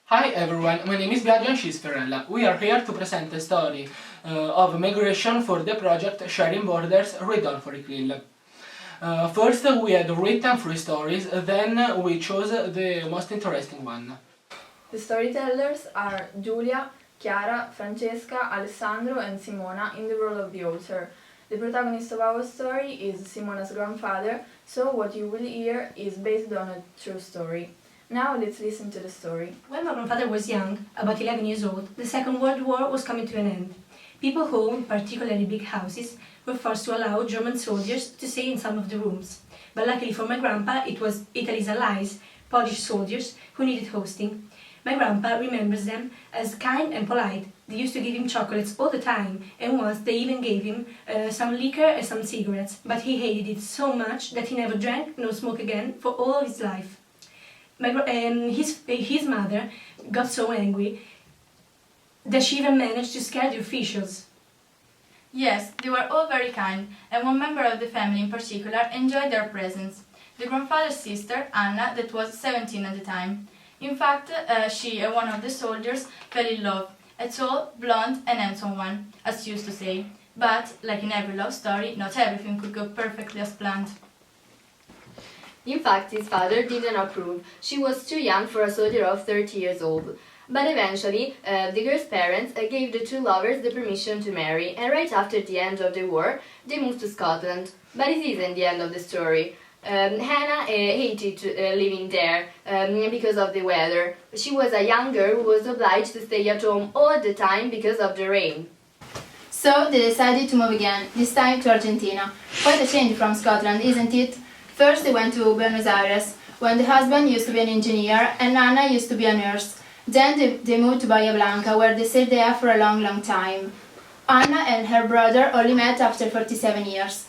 Hi everyone, my name is Biagio and she's Ferrella. We are here to present the story of migration for the project Sharing Borders, Read On for Krill. First we had written 3 stories, then we chose the most interesting one. The storytellers are Giulia, Chiara, Francesca, Alessandro and Simona in the role of the author. The protagonist of our story is Simona's grandfather, so what you will hear is based on a true story. Now let's listen to the story. When my grandfather was young, about 11 years old, the Second World War was coming to an end. People who owned particularly big houses were forced to allow German soldiers to stay in some of the rooms. But luckily for my grandpa, it was Italy's allies, Polish soldiers, who needed hosting. My grandpa remembers them as kind and polite. They used to give him chocolates all the time, and once they even gave him some liquor and some cigarettes. But he hated it so much that he never drank nor smoked again for all of his life. His mother got so angry that she even managed to scare the officials. Yes, they were all very kind, and one member of the family in particular enjoyed their presence. The grandfather's sister, Anna, that was 17 at the time. In fact, she and one of the soldiers fell in love, a tall, blonde and handsome one, as she used to say. But, like in every love story, not everything could go perfectly as planned. In fact, his father didn't approve. She was too young for a soldier of 30 years old. But eventually, the girl's parents gave the two lovers the permission to marry, and right after the end of the war, they moved to Scotland. But it isn't the end of the story. Hannah hated living there because of the weather. She was a young girl who was obliged to stay at home all the time because of the rain. So they decided to move again, this time to Argentina. Quite a change from Scotland, isn't it? First they went to Buenos Aires, when the husband used to be an engineer and Anna used to be a nurse. Then they moved to Bahia Blanca, where they stayed there for a long time. Anna and her brother only met after 47 years.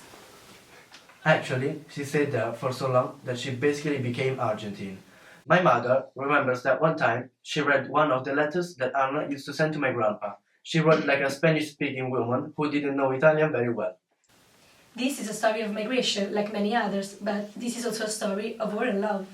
Actually, she stayed there for so long that she basically became Argentine. My mother remembers that one time she read one of the letters that Anna used to send to my grandpa. She wrote like a Spanish-speaking woman who didn't know Italian very well. This is a story of migration, like many others, but this is also a story of war and love.